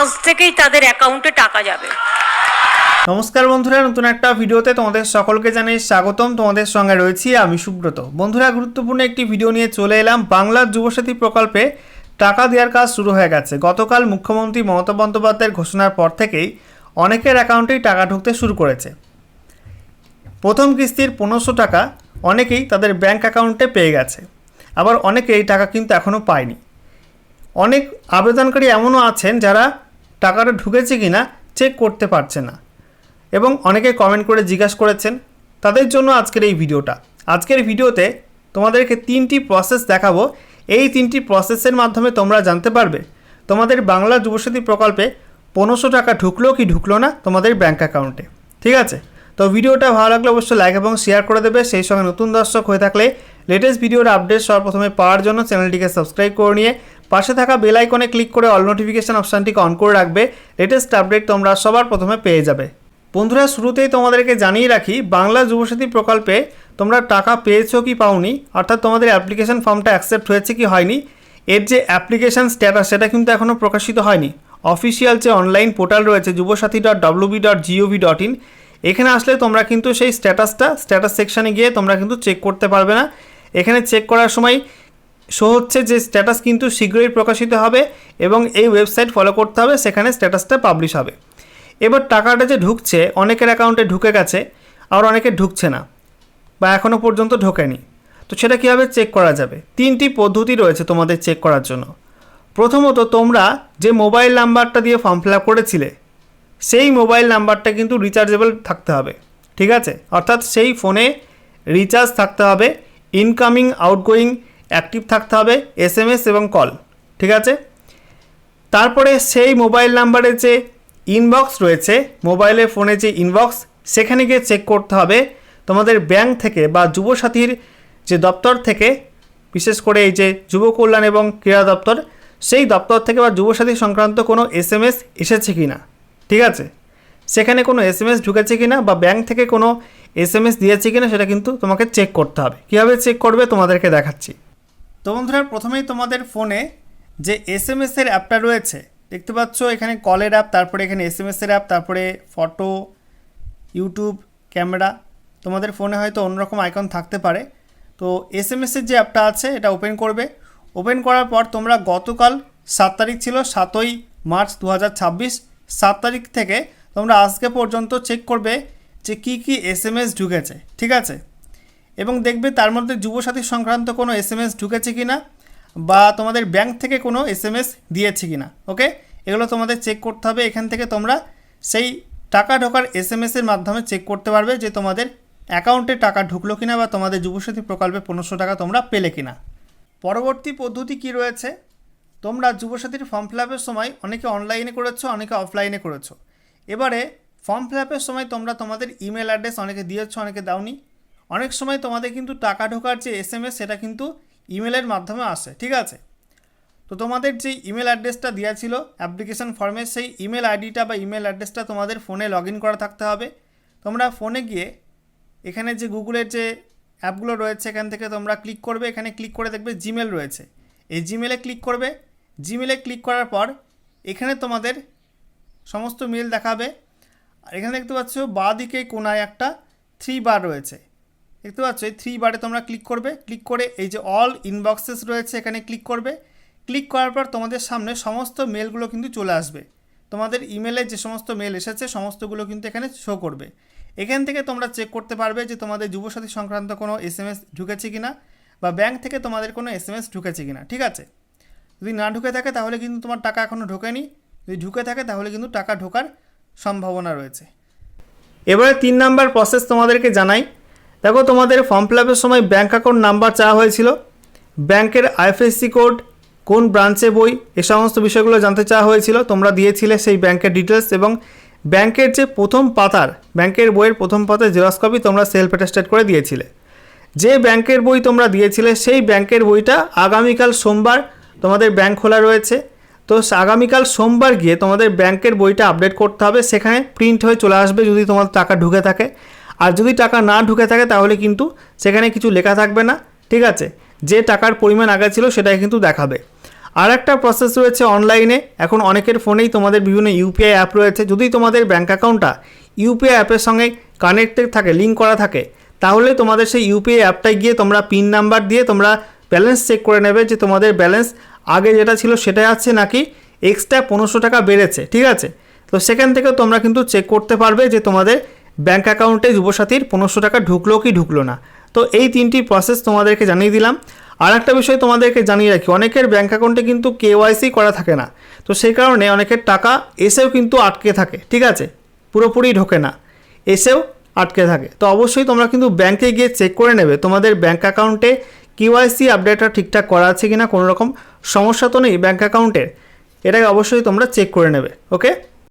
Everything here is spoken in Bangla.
আজ থেকেই তাদের অ্যাকাউন্টে টাকা যাবে। নমস্কার বন্ধুরা, নতুন একটা ভিডিওতে তোমাদের সকলকে জানাই স্বাগতম। তোমাদের সঙ্গে রয়েছি আমি সুব্রত। বন্ধুরা, গুরুত্বপূর্ণ একটি ভিডিও নিয়ে চলে এলাম। বাংলার যুবসাথী প্রকল্পে টাকা দেওয়ার কাজ শুরু হয়ে গেছে। গতকাল মুখ্যমন্ত্রী মমতা বন্দ্যোপাধ্যায়ের ঘোষণার পর থেকেই অনেকের অ্যাকাউন্টেই টাকা ঢুকতে শুরু করেছে। প্রথম কিস্তির 1500 টাকা অনেকেই তাদের ব্যাংক অ্যাকাউন্টে পেয়ে গেছে, আবার অনেকে এই টাকা কিন্তু এখনও পায়নি। অনেক আবেদনকারী এমনও আছেন যারা টাকাটা ঢুকেছে কিনা চেক করতে পারছে না, এবং অনেকে কমেন্ট করে জিজ্ঞাসা করেছেন। তাদের জন্য আজকের এই ভিডিওটা। আজকের ভিডিওতে তোমাদেরকে 3টি প্রসেস দেখাবো। এই 3টি প্রসেসের মাধ্যমে তোমরা জানতে পারবে তোমাদের বাংলা যুবসাথী প্রকল্পে 1500 টাকা ঢুকলো কি ঢুকলো না তোমাদের ব্যাঙ্ক অ্যাকাউন্টে। ঠিক আছে, তো ভিডিওটা ভালো লাগলে অবশ্যই লাইক এবং শেয়ার করে দেবে। সেই সঙ্গে নতুন দর্শক হয়ে থাকলে লেটেস্ট ভিডিওর আপডেট সর্বপ্রথমে পাওয়ার জন্য চ্যানেলটিকে সাবস্ক্রাইব করে নিয়ে পাশে থাকা বেল আইকনে ক্লিক করে অল নোটিফিকেশন অপশানটিকে অন করে রাখবে। লেটেস্ট আপডেট তোমরা সবার প্রথমে পেয়ে যাবে। বন্ধুরা, শুরুতেই তোমাদেরকে জানিয়ে রাখি, বাংলা যুবসাথী প্রকল্পে তোমরা টাকা পেয়েছো কি পাওনি, অর্থাৎ তোমাদের অ্যাপ্লিকেশন ফর্মটা অ্যাকসেপ্ট হয়েছে কি হয়নি, এর যে অ্যাপ্লিকেশন স্ট্যাটাস সেটা কিন্তু এখনও প্রকাশিত হয়নি। অফিসিয়াল যে অনলাইন পোর্টাল রয়েছে jubashathi.wb.gov.in, এখানে আসলে তোমরা কিন্তু সেই স্ট্যাটাস সেকশানে গিয়ে তোমরা কিন্তু চেক করতে পারবে না। এখানে চেক করার সময় শো হচ্ছে যে স্ট্যাটাস কিন্তু শীঘ্রই প্রকাশিত হবে এবং এই ওয়েবসাইট ফলো করতে হবে, সেখানে স্ট্যাটাসটা পাবলিশ হবে। এবার টাকাটা যে ঢুকছে, অনেকের অ্যাকাউন্টে ঢুকে গেছে, আর অনেকের ঢুকছে না বা এখনও পর্যন্ত ঢোকেনি। তো সেটা কীভাবে চেক করা যাবে? 3টি পদ্ধতি রয়েছে তোমাদের চেক করার জন্য। প্রথমত, তোমরা যে মোবাইল নাম্বারটা দিয়ে ফর্ম ফিল আপ করেছিলে সেই মোবাইল নাম্বারটা কিন্তু রিচার্জেবল থাকতে হবে। ঠিক আছে, অর্থাৎ সেই ফোনে রিচার্জ থাকতে হবে, ইনকামিং আউটগোয়িং অ্যাক্টিভ থাকতে হবে, SMS এবং কল। ঠিক আছে, তারপরে সেই মোবাইল নাম্বারে যে ইনবক্স রয়েছে, মোবাইলের ফোনে যে ইনবক্স, সেখানে গিয়ে চেক করতে হবে তোমাদের ব্যাংক থেকে বা যুবসাথীর যে দপ্তর থেকে, বিশেষ করে এই যে যুব কল্যাণ এবং ক্রীড়া দপ্তর, সেই দপ্তর থেকে বা যুবসাথী সংক্রান্ত কোনো SMS এসেছে কি না। ঠিক আছে, সেখানে কোনো SMS ঢুকেছে কি না বা ব্যাংক থেকে কোনো SMS দিয়েছে কি না সেটা কিন্তু তোমাকে চেক করতে হবে। কীভাবে চেক করবে তোমাদেরকে দেখাচ্ছি। তো বন্ধুরা, প্রথমেই তোমাদের ফোনে যে SMS-এর অ্যাপটা রয়েছে দেখতে পাচ্ছ, এখানে কলের অ্যাপ, তারপরে এখানে SMS-এর অ্যাপ, তারপরে ফটো, ইউটিউব, ক্যামেরা। তোমাদের ফোনে হয়তো অন্যরকম আইকন থাকতে পারে। তো SMS-এর যে অ্যাপটা আছে এটা ওপেন করবে। ওপেন করার পর তোমরা গতকাল 7 তারিখ ছিল, 7ই মার্চ 2026, 7 তারিখ থেকে তোমরা আজকে পর্যন্ত চেক করবে যে কী কী SMS ঢুকেছে। ঠিক আছে, এবং দেখবে তার মধ্যে যুবসাথী সংক্রান্ত কোনো SMS ঢুকেছে কি না বা তোমাদের ব্যাংক থেকে কোনো SMS দিয়েছে কি না। ওকে, এগুলো তোমাদের চেক করতে হবে। এখান থেকে তোমরা সেই টাকা ঢোকার SMS-এর মাধ্যমে চেক করতে পারবে যে তোমাদের অ্যাকাউন্টে টাকা ঢুকলো কিনা বা তোমাদের যুবসাথী প্রকল্পে 1500 টাকা তোমরা পেলে কিনা। পরবর্তী পদ্ধতি কি রয়েছে, তোমরা যুবসাথীর ফর্ম ফিল আপের সময় অনেকে অনলাইনে করেছো, অনেকে অফলাইনে করেছো। এবারে ফর্ম ফিল আপের সময় তোমরা তোমাদের ইমেল অ্যাড্রেস অনেকে দিয়েছো, অনেকে দাওনি। অনেক সময় তোমাদের কিন্তু টাকা ঢোকার যে SMS সেটা কিন্তু ইমেলের মাধ্যমে আসে। ঠিক আছে, তো তোমাদের যে ইমেল অ্যাড্রেসটা দেওয়া ছিল অ্যাপ্লিকেশন ফর্মে, সেই ইমেল আইডিটা বা ইমেল অ্যাড্রেসটা তোমাদের ফোনে লগ ইন করা থাকতে হবে। তোমরা ফোনে গিয়ে এখানে যে গুগলের যে অ্যাপগুলো রয়েছে এখান থেকে তোমরা ক্লিক করবে। এখানে ক্লিক করে দেখবে জিমেল রয়েছে, এই জিমেলে ক্লিক করবে। জিমেলে ক্লিক করার পর এখানে তোমাদের সমস্ত মেল দেখাবে। আর এখানে দেখতে পাচ্ছ বাঁ দিকে কোনায় একটা 3 বার রয়েছে, দেখতে পাচ্ছ। এই 3 বারে তোমরা ক্লিক করবে। ক্লিক করে এই যে অল ইনবক্সেস রয়েছে এখানে ক্লিক করবে। ক্লিক করার পর তোমাদের সামনে সমস্ত মেলগুলো কিন্তু চলে আসবে। তোমাদের ইমেলে যে সমস্ত মেল এসেছে সমস্তগুলো কিন্তু এখানে শো করবে। এখান থেকে তোমরা চেক করতে পারবে যে তোমাদের যুবসাথী সংক্রান্ত কোনো SMS ঢুকেছে কিনা বা ব্যাংক থেকে তোমাদের কোনো SMS ঢুকেছে কিনা। ঠিক আছে, যদি না ঢুকে থাকে তাহলে কিন্তু তোমার টাকা এখনও ঢোকেনি, যদি ঢুকে থাকে তাহলে কিন্তু টাকা ঢোকার সম্ভাবনা রয়েছে। এবারে 3 নাম্বার প্রসেস তোমাদেরকে জানাই। দেখো, তোমাদের ফর্ম ফিল আপের সময় ব্যাঙ্ক অ্যাকাউন্ট নাম্বার চাওয়া হয়েছিল, ব্যাংকের IFSC কোড, কোন ব্রাঞ্চে বই, এ সমস্ত বিষয়গুলো জানতে চাওয়া হয়েছিল। তোমরা দিয়েছিলে সেই ব্যাংকের ডিটেলস এবং ব্যাংকের যে প্রথম পাতার ব্যাংকের বইয়ের প্রথম পাতার জেরক্স কপি তোমরা সেলফ অ্যাটেস্টেড করে দিয়েছিলে। যে ব্যাংকের বই তোমরা দিয়েছিলে সেই ব্যাংকের বইটা আগামীকাল সোমবার তোমাদের ব্যাংক খোলা রয়েছে। তো আগামীকাল সোমবার গিয়ে তোমাদের ব্যাংকের বইটা আপডেট করতে হবে, সেখানে প্রিন্ট হয়ে চলে আসবে যদি তোমার টাকা ঢুকে থাকে। আর যদি টাকা না ঢুকে থাকে তাহলে কিন্তু সেখানে কিছু লেখা থাকবে না। ঠিক আছে, যে টাকার পরিমাণ আগে ছিল সেটাই কিন্তু দেখাবে। আর একটা প্রসেস রয়েছে অনলাইনে। এখন অনেকের ফোনেই তোমাদের বিভিন্ন ইউপিআই অ্যাপ রয়েছে। যদি তোমাদের ব্যাঙ্ক অ্যাকাউন্টটা ইউপিআই অ্যাপের সঙ্গে কানেক্টেড থাকে, লিঙ্ক করা থাকে, তাহলে তোমাদের সেই ইউপিআই অ্যাপটায় গিয়ে তোমরা পিন নাম্বার দিয়ে তোমরা ব্যালেন্স চেক করে নেবে যে তোমাদের ব্যালেন্স আগে যেটা ছিল সেটাই আছে নাকি এক্সট্রা 1500 টাকা বেড়েছে। ঠিক আছে, তো সেখান থেকে তোমরা কিন্তু চেক করতে পারবে যে তোমাদের ব্যাঙ্ক অ্যাকাউন্টে যুবসাথীর 1500 টাকা ঢুকলো কি ঢুকলো না। তো এই 3টি প্রসেস তোমাদেরকে জানিয়ে দিলাম। আর একটা বিষয় তোমাদেরকে জানিয়ে রাখি, অনেকের ব্যাঙ্ক অ্যাকাউন্টে কিন্তু কেওয়াইসি করা থাকে না, তো সেই কারণে অনেকের টাকা এসেও কিন্তু আটকে থাকে। ঠিক আছে, পুরোপুরি ঢোকে না, এসেও আটকে থাকে। তো অবশ্যই তোমরা কিন্তু ব্যাংকে গিয়ে চেক করে নেবে তোমাদের ব্যাঙ্ক অ্যাকাউন্টে কেওয়াইসি আপডেটটা ঠিকঠাক করা আছে কিনা, কোনো রকম সমস্যা তো নেই ব্যাঙ্ক অ্যাকাউন্টের, এটাকে অবশ্যই তোমরা চেক করে নেবে। ওকে।